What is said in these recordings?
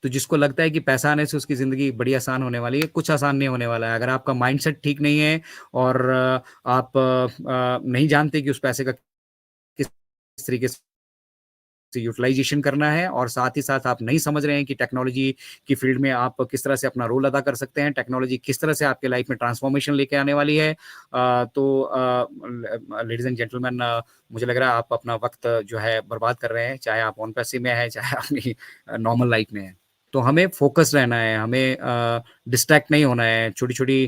तो जिसको लगता है कि पैसा आने से उसकी जिंदगी बड़ी आसान होने वाली है, कुछ आसान नहीं होने वाला है। अगर आपका माइंडसेट ठीक नहीं है और आप नहीं जानते कि उस पैसे का किस तरीके से यूटिलाइजेशन करना है, और साथ ही साथ आप नहीं समझ रहे हैं कि टेक्नोलॉजी की फील्ड में आप किस तरह से अपना रोल अदा कर सकते हैं, टेक्नोलॉजी किस तरह से आपके लाइफ में ट्रांसफॉर्मेशन लेके आने वाली है, तो लेडीज एंड जेंटलमैन, मुझे लग रहा है आप अपना वक्त जो है बर्बाद कर रहे हैं, चाहे आप ऑन पैसे में है, चाहे अपनी नॉर्मल लाइफ में है। तो हमें फोकस रहना है, हमें डिस्ट्रैक्ट नहीं होना है, छोटी छोटी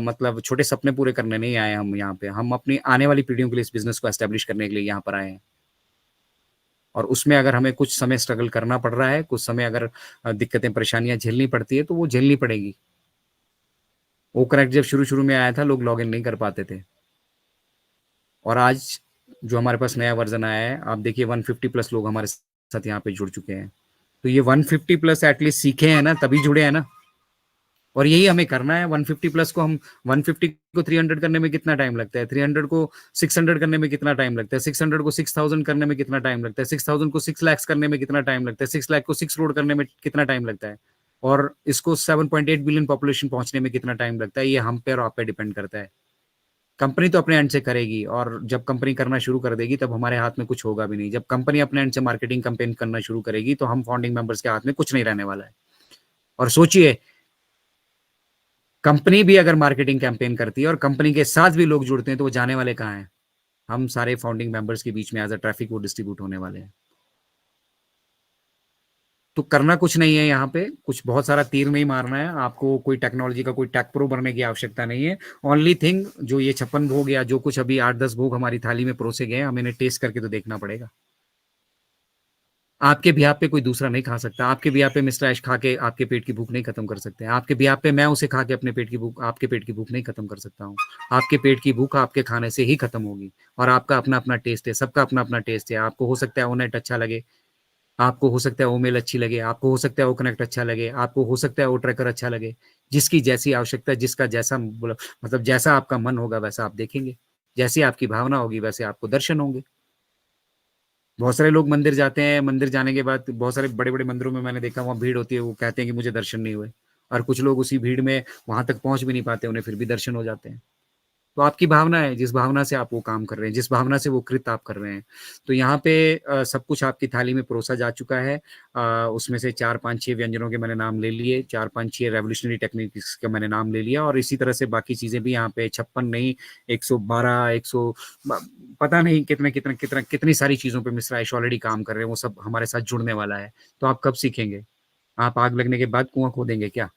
मतलब छोटे सपने पूरे करने नहीं आए हम यहाँ पे। हम अपनी आने वाली पीढ़ियों के लिए इस बिजनेस को एस्टेब्लिश करने के लिए यहाँ पर आए हैं। और उसमें अगर हमें कुछ समय स्ट्रगल करना पड़ रहा है, कुछ समय अगर दिक्कतें परेशानियां झेलनी पड़ती है, तो वो झेलनी पड़ेगी। वो कनेक्ट जब शुरू शुरू में आया था, लोग लॉग इन नहीं कर पाते थे, और आज जो हमारे पास नया वर्जन आया है, आप देखिए 150 प्लस लोग हमारे साथ यहाँ पे जुड़ चुके हैं। तो ये 150 प्लस एटलीस्ट सीखे हैं ना, तभी जुड़े हैं ना। और यही हमें करना है। 150 प्लस को हम 150 को 300 करने में कितना टाइम लगता है, 300 को 600 करने में कितना टाइम लगता है, 600 को 6000 करने में कितना टाइम लगता है, 6000 को 6 लाख करने में कितना टाइम लगता है, 6 लाख को 6 करोड़ करने में कितना टाइम लगता है, और इसको 7.8 बिलियन पॉपुलेशन पहुंचने में कितना टाइम लगता है। ये हम पे और आप पे डिपेंड करता है। कंपनी तो अपने एंड से करेगी, और जब कंपनी करना शुरू कर देगी तब हमारे हाथ में कुछ होगा भी नहीं। जब कंपनी अपने एंड से मार्केटिंग कैंपेन करना शुरू करेगी तो हम फाउंडिंग मेंबर्स के हाथ में कुछ नहीं रहने वाला है। और सोचिए, कंपनी भी अगर मार्केटिंग कैंपेन करती है और कंपनी के साथ भी लोग जुड़ते हैं, तो वो जाने वाले कहाँ हैं? हम सारे फाउंडिंग मेंबर्स के बीच में एज अ ट्रैफिक वो डिस्ट्रीब्यूट होने वाले हैं। तो करना कुछ नहीं है यहाँ पे, कुछ बहुत सारा तीर नहीं मारना है आपको, कोई टेक्नोलॉजी का कोई टेक प्रो बनने की आवश्यकता नहीं है। ओनली थिंग, जो ये 56 भोग या जो कुछ अभी 8-10 भोग हमारी थाली में परोसे गए, हमें इन्हें टेस्ट करके तो देखना पड़ेगा। आपके बिहार पे कोई दूसरा नहीं खा सकता। आपके बिहार पे मिस्टर ऐश खा के आपके पेट की भूख नहीं खत्म कर सकते हैं। आपके बिहार पे मैं उसे खा के अपने पेट की भूख, आपके पेट की भूख नहीं खत्म कर सकता हूँ। आपके पेट की भूख आपके खाने से ही खत्म होगी। और आपका अपना अपना टेस्ट है, सबका अपना अपना टेस्ट है। आपको हो सकता है ओनेट अच्छा लगे, आपको हो सकता है ओ मेल अच्छी लगे, आपको हो सकता है ओ कनेक्ट अच्छा लगे, आपको हो सकता है ओ ट्रैकर अच्छा लगे। जिसकी जैसी आवश्यकता, जिसका जैसा मतलब जैसा आपका मन होगा वैसा आप देखेंगे, जैसी आपकी भावना होगी वैसे आपको दर्शन होंगे। बहुत सारे लोग मंदिर जाते हैं, मंदिर जाने के बाद बहुत सारे बड़े बड़े मंदिरों में मैंने देखा वहाँ भीड़ होती है, वो कहते हैं कि मुझे दर्शन नहीं हुए। और कुछ लोग उसी भीड़ में वहां तक पहुंच भी नहीं पाते, उन्हें फिर भी दर्शन हो जाते हैं। तो आपकी भावना है, जिस भावना से आप वो काम कर रहे हैं, जिस भावना से वो कृत आप कर रहे हैं। तो यहाँ पे सब कुछ आपकी थाली में परोसा जा चुका है। उसमें से 4-5-6 व्यंजनों के मैंने नाम ले लिए, 4-5-6 रेवोल्यूशनरी टेक्निक्स का मैंने नाम ले लिया, और इसी तरह से बाकी चीजें भी यहाँ पे 56 नहीं, 112, 100, पता नहीं कितने कितने कितने कितनी सारी चीजों पे मिश्रा आयुष ऑलरेडी काम कर रहे हैं। वो सब हमारे साथ जुड़ने वाला है। तो आप कब सीखेंगे? आप आग लगने के बाद कुआं खोदेंगे क्या?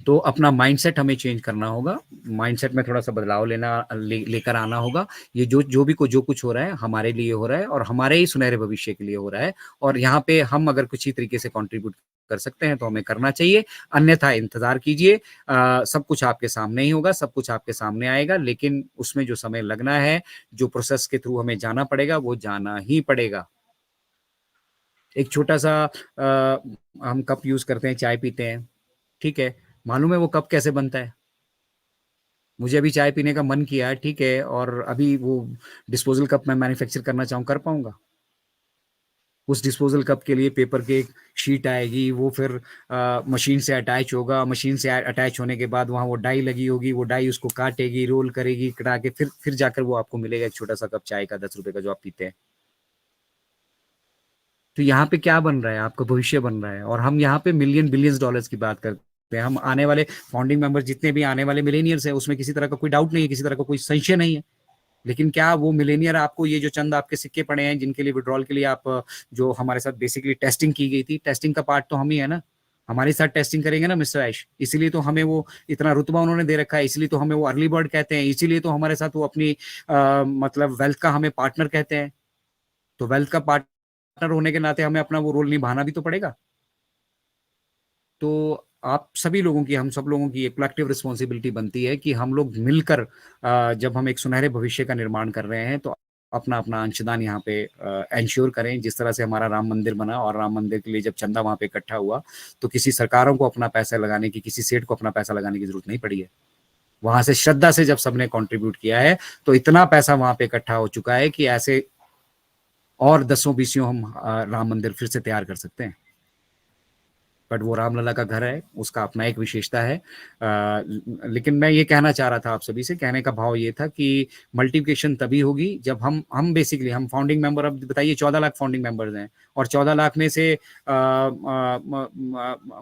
तो अपना माइंडसेट हमें चेंज करना होगा, माइंडसेट में थोड़ा सा बदलाव लेकर आना होगा। ये जो भी जो कुछ हो रहा है हमारे लिए हो रहा है, और हमारे ही सुनहरे भविष्य के लिए हो रहा है। और यहाँ पे हम अगर कुछ ही तरीके से कंट्रीब्यूट कर सकते हैं तो हमें करना चाहिए, अन्यथा इंतजार कीजिए। सब कुछ आपके सामने ही होगा, सब कुछ आपके सामने आएगा, लेकिन उसमें जो समय लगना है, जो प्रोसेस के थ्रू हमें जाना पड़ेगा, वो जाना ही पड़ेगा। एक छोटा सा हम कप यूज करते हैं, चाय पीते हैं, ठीक है? मालूम है वो कप कैसे बनता है? मुझे अभी चाय पीने का मन किया है, ठीक है, और अभी वो डिस्पोजल कप मैं मैन्युफैक्चर करना चाहूँ, कर पाऊंगा? उस डिस्पोजल कप के लिए पेपर की एक शीट आएगी, वो फिर मशीन से अटैच होगा, मशीन से अटैच होने के बाद वहाँ वो डाई लगी होगी, वो डाई उसको काटेगी, रोल करेगी, कटा के फिर जाकर वो आपको मिलेगा एक छोटा सा कप चाय का 10 रुपए का, जो आप पीते हैं। तो यहाँ पे क्या बन रहा है? आपका भविष्य बन रहा है, और हम यहाँ पे मिलियन बिलियंस डॉलर्स की बात करते हैं। हम आने वाले फाउंडिंग मेंबर जितने भी आने वाले मिलेनियर्स हैं, उसमें किसी तरह का कोई डाउट नहीं है, किसी तरह का कोई संशय नहीं है। लेकिन क्या वो मिलेनियर आपको ये जो चंद आपके सिक्के पड़े हैं, जिनके लिए विड्रॉल के लिए आप जो हमारे साथ बेसिकली टेस्टिंग की गई थी, टेस्टिंग का पार्ट तो हम ही है ना। हमारे साथ टेस्टिंग करेंगे ना मिस्टर ऐश, इसीलिए तो हमें वो इतना रुतबा उन्होंने दे रखा है, इसीलिए तो हमें वो अर्ली बर्ड कहते हैं, इसीलिए तो हमारे साथ वो अपनी मतलब वेल्थ का हमें पार्टनर कहते हैं। तो वेल्थ का पार्टनर होने के नाते हमें अपना वो रोल निभाना भी तो पड़ेगा। तो आप सभी लोगों की, हम सब लोगों की एक कलेक्टिव रिस्पॉन्सिबिलिटी बनती है कि हम लोग मिलकर जब हम एक सुनहरे भविष्य का निर्माण कर रहे हैं, तो अपना अपना अंशदान यहाँ पे एंश्योर करें। जिस तरह से हमारा राम मंदिर बना, और राम मंदिर के लिए जब चंदा वहां पे इकट्ठा हुआ, तो किसी सरकारों को अपना पैसा लगाने की, किसी सेठ को अपना पैसा लगाने की जरूरत नहीं पड़ी है। वहां से श्रद्धा से जब सबने कंट्रीब्यूट किया है, तो इतना पैसा वहां पे इकट्ठा हो चुका है कि ऐसे और दसों बीसियों हम राम मंदिर फिर से तैयार कर सकते हैं। बट वो रामलला का घर है, उसका अपना एक विशेषता है। लेकिन मैं ये कहना चाह रहा था आप सभी से, कहने का भाव ये था कि मल्टीप्लिकेशन तभी होगी जब हम बेसिकली हम फाउंडिंग मेंबर, अब बताइए 14 लाख फाउंडिंग मेंबर्स हैं, और 14 लाख में से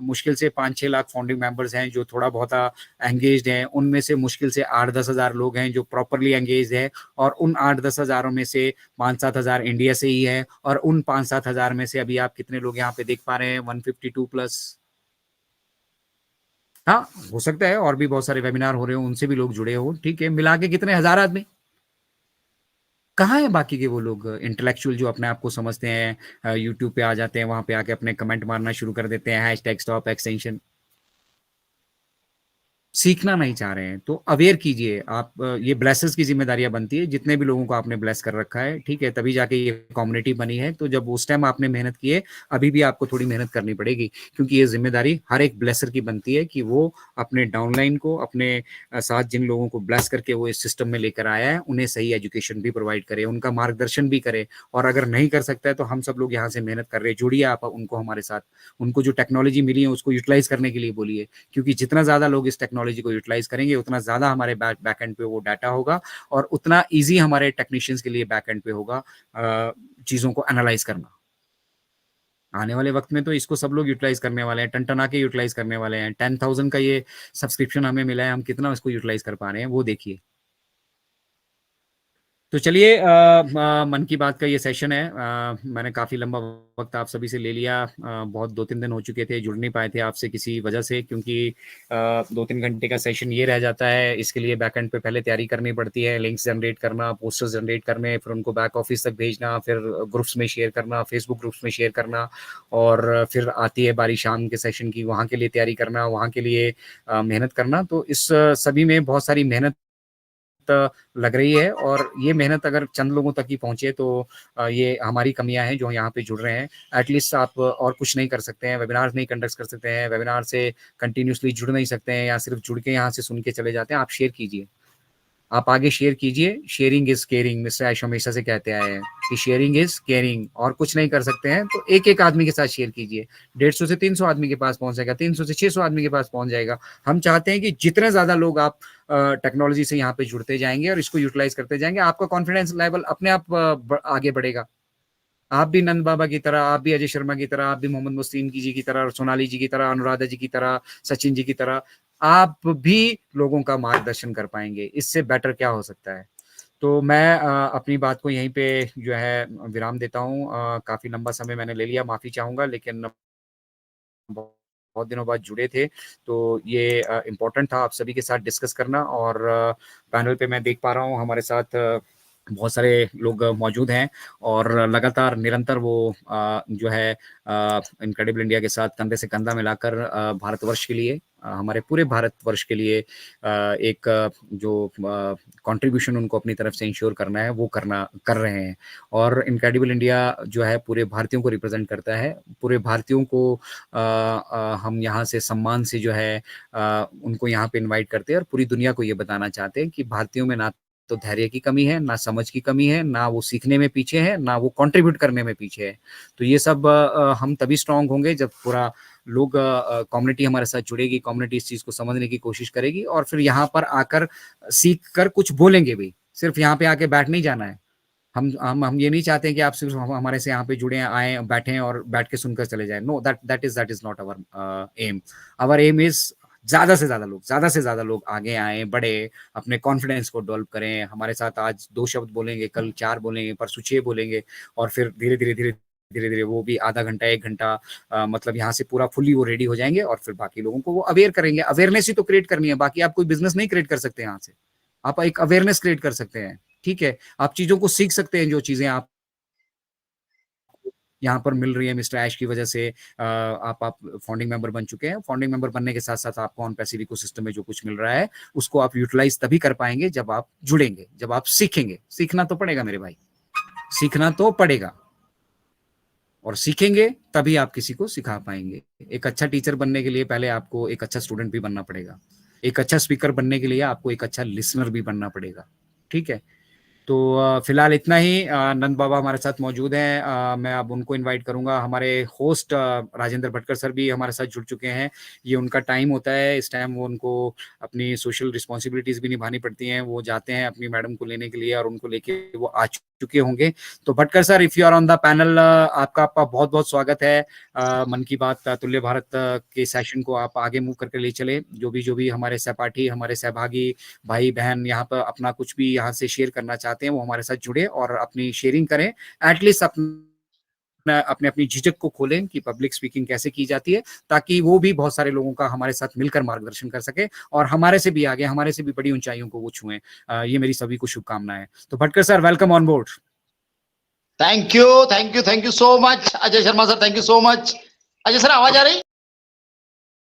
मुश्किल से 5-6 लाख फाउंडिंग मेंबर्स हैं जो थोड़ा बहुत एंगेज्ड हैं, उनमें से मुश्किल से 8-10 हज़ार लोग हैं जो प्रॉपरली एंगेज है, और उन 8-10 हज़ारों में से 5-7 हज़ार इंडिया से ही है, और उन 5-7 हज़ार में से अभी आप कितने लोग यहाँ पे देख पा रहे हैं, 152 प्लस। हाँ, हो सकता है और भी बहुत सारे वेबिनार हो रहे हो, उनसे भी लोग जुड़े हो, ठीक है, मिला के कितने हजार आदमी। कहाँ है बाकी के वो लोग इंटेलेक्चुअल जो अपने आप को समझते हैं, यूट्यूब पे आ जाते हैं, वहां पे आके अपने कमेंट मारना शुरू कर देते हैं, हैशटैग स्टॉप एक्सटेंशन। सीखना नहीं चाह रहे हैं तो अवेयर कीजिए आप। ये ब्लेसर्स की जिम्मेदारियां बनती है, जितने भी लोगों को आपने ब्लेस कर रखा है, ठीक है, तभी जाके ये कम्युनिटी बनी है। तो जब उस टाइम आपने मेहनत की है, अभी भी आपको थोड़ी मेहनत करनी पड़ेगी, क्योंकि ये जिम्मेदारी हर एक ब्लेसर की बनती है कि वो अपने डाउनलाइन को, अपने साथ जिन लोगों को ब्लेस करके वो इस सिस्टम में लेकर आया है, उन्हें सही एजुकेशन भी प्रोवाइड करे, उनका मार्गदर्शन भी करे। और अगर नहीं कर सकता है तो हम सब लोग यहाँ से मेहनत कर रहे हैं, जुड़िए आप उनको हमारे साथ। उनको जो टेक्नोलॉजी मिली है उसको यूटिलाइज करने के लिए बोलिए, क्योंकि जितना ज्यादा लोग इस टेक्नोलॉजी को यूटिलाइज करेंगे, उतना ज्यादा हमारे बैक एंड पे वो डाटा होगा, और उतना ईजी हमारे टेक्नीशियंस के लिए बैक एंड पे होगा चीजों को एनालाइज करना। आने वाले वक्त में तो इसको सब लोग यूटिलाइज करने वाले हैं, टन के यूटिलाइज करने वाले हैं। 10,000 का ये सब्सक्रिप्शन हमें मिला है, हम कितना इसको यूटिलाइज कर पा रहे हैं वो देखिए। तो चलिए, मन की बात का ये सेशन है। मैंने काफ़ी लंबा वक्त आप सभी से ले लिया। बहुत 2-3 दिन हो चुके थे, जुड़ नहीं पाए थे आपसे किसी वजह से, क्योंकि 2-3 घंटे का सेशन ये रह जाता है। इसके लिए बैकएंड पे पहले तैयारी करनी पड़ती है, लिंक्स जनरेट करना, पोस्टर्स जनरेट करने, फिर उनको बैक ऑफिस तक भेजना, फिर ग्रुप्स में शेयर करना, फेसबुक ग्रुप्स में शेयर करना, और फिर आती है बारी शाम के सेशन की, वहाँ के लिए तैयारी करना, वहाँ के लिए मेहनत करना। तो इस सभी में बहुत सारी मेहनत लग रही है, और ये मेहनत अगर चंद लोगों तक ही पहुंचे तो ये हमारी कमियां हैं जो यहाँ पे जुड़ रहे हैं। एटलीस्ट आप और कुछ नहीं कर सकते हैं, वेबिनार नहीं कंडक्ट कर सकते हैं, वेबिनार से कंटिन्यूसली जुड़ नहीं सकते हैं, या सिर्फ जुड़ के यहाँ से सुन के चले जाते हैं। आप शेयर कीजिए, आप आगे शेयर कीजिए। शेयरिंग इज केयरिंग, मिस्टर ऐश हमेशा से कहते आए हैं कि शेयरिंग इज केयरिंग। और कुछ नहीं कर सकते हैं तो एक एक आदमी के साथ शेयर कीजिए। 150 से 300 आदमी के पास पहुंच जाएगा, 300 से 600 आदमी के पास पहुंच जाएगा। हम चाहते हैं कि जितने ज्यादा लोग आप टेक्नोलॉजी से यहाँ पे जुड़ते जाएंगे और इसको यूटिलाइज करते जाएंगे, आपका कॉन्फिडेंस लेवल अपने आप आगे बढ़ेगा। आप भी नंद बाबा की तरह, आप भी अजय शर्मा की तरह, आप भी मोहम्मद मुस्लिम की जी की तरह, सोनाली जी की तरह, अनुराधा जी की तरह, सचिन जी की तरह, आप भी लोगों का मार्गदर्शन कर पाएंगे। इससे बेटर क्या हो सकता है। तो मैं अपनी बात को यहीं पे जो है विराम देता हूँ। काफी लंबा समय मैंने ले लिया, माफी चाहूंगा, लेकिन बहुत दिनों बाद जुड़े थे तो ये इम्पोर्टेंट था आप सभी के साथ डिस्कस करना। और पैनल पे मैं देख पा रहा हूँ हमारे साथ बहुत सारे लोग मौजूद हैं, और लगातार निरंतर वो जो है इनक्रेडिबल इंडिया के साथ कंधे से कंधा मिलाकर भारतवर्ष के लिए, हमारे पूरे भारतवर्ष के लिए एक जो कंट्रीब्यूशन उनको अपनी तरफ से इंश्योर करना है वो कर रहे हैं। और इनक्रेडिबल इंडिया जो है पूरे भारतीयों को रिप्रेजेंट करता है। पूरे भारतीयों को हम यहाँ से सम्मान से जो है उनको यहाँ पे इनवाइट करते हैं, और पूरी दुनिया को ये बताना चाहते हैं कि भारतीयों में ना तो धैर्य की कमी है, ना समझ की कमी है, ना वो सीखने में पीछे है, ना वो कंट्रीब्यूट करने में पीछे है। तो ये सब हम तभी स्ट्रांग होंगे जब पूरा लोग कम्युनिटी हमारे साथ जुड़ेगी, कम्युनिटी इस चीज को समझने की कोशिश करेगी, और फिर यहाँ पर आकर सीख कर कुछ बोलेंगे भी। सिर्फ यहाँ पे आके बैठ नहीं जाना है। हम ये नहीं चाहते कि आप सिर्फ हमारे से यहाँ पे जुड़े आए बैठे और बैठ के सुनकर चले जाए। No, that is not our aim. Our aim is ज्यादा से ज्यादा लोग आगे आए, बढ़े, अपने कॉन्फिडेंस को डेवलप करें। हमारे साथ आज 2 शब्द बोलेंगे, कल 4 बोलेंगे, परसों 6 बोलेंगे, और फिर धीरे धीरे वो भी आधा घंटा 1 घंटा मतलब यहाँ से पूरा फुल्ली वो रेडी हो जाएंगे, और फिर बाकी लोगों को वो अवेयर करेंगे। अवेयरनेस ही तो क्रिएट करनी है, बाकी आप कोई बिजनेस नहीं क्रिएट कर सकते यहाँ से। आप एक अवेयरनेस क्रिएट कर सकते हैं, ठीक है। आप चीजों को सीख सकते हैं, जो चीजें आप यहाँ पर मिल रही है मिस्टर ऐश की वजह से। आप फाउंडिंग मेंबर बन चुके हैं। फाउंडिंग मेंबर बनने के साथ साथ आपको ऑन पैसिव इकोसिस्टम में जो कुछ मिल रहा है उसको आप यूटिलाइज तभी कर पाएंगे जब आप जुड़ेंगे, जब आप सीखेंगे। सीखना तो पड़ेगा मेरे भाई, सीखना तो पड़ेगा, और सीखेंगे तभी आप किसी को सिखा पाएंगे। एक अच्छा टीचर बनने के लिए पहले आपको एक अच्छा स्टूडेंट भी बनना पड़ेगा। एक अच्छा स्पीकर बनने के लिए आपको एक अच्छा लिसनर भी बनना पड़ेगा, ठीक है। तो फिलहाल इतना ही। नंद बाबा हमारे साथ मौजूद हैं, मैं अब उनको इनवाइट करूंगा। हमारे होस्ट राजेंद्र भटकर सर भी हमारे साथ जुड़ चुके हैं। ये उनका टाइम होता है, इस टाइम वो उनको अपनी सोशल रिस्पॉन्सिबिलिटीज भी निभानी पड़ती हैं। वो जाते हैं अपनी मैडम को लेने के लिए और उनको लेके वो आ चुके होंगे। तो Bhatkar sir, if you are on the panel, आपका आपका बहुत बहुत स्वागत है। मन की बात तुल्य भारत के सेशन को आप आगे मूव करके ले चले। जो भी हमारे सहपाठी, हमारे सहभागी भाई बहन यहाँ पर अपना कुछ भी यहाँ से शेयर करना चाहते हैं, वो हमारे साथ जुड़े और अपनी शेयरिंग करें। एटलीस्ट अपने अपनी झिझक को खोलें कि पब्लिक स्पीकिंग कैसे की जाती है, ताकि वो भी बहुत सारे लोगों का हमारे साथ मिलकर मार्गदर्शन कर सके और हमारे से भी आगे, हमारे से भी बड़ी ऊंचाइयों को वो छुएं। ये मेरी सभी को शुभकामनाएं। तो Bhatkar sir, welcome on board. Thank you so much Ajay Sharma sir, thank you so much. Ajay sir, आवाज आ रही?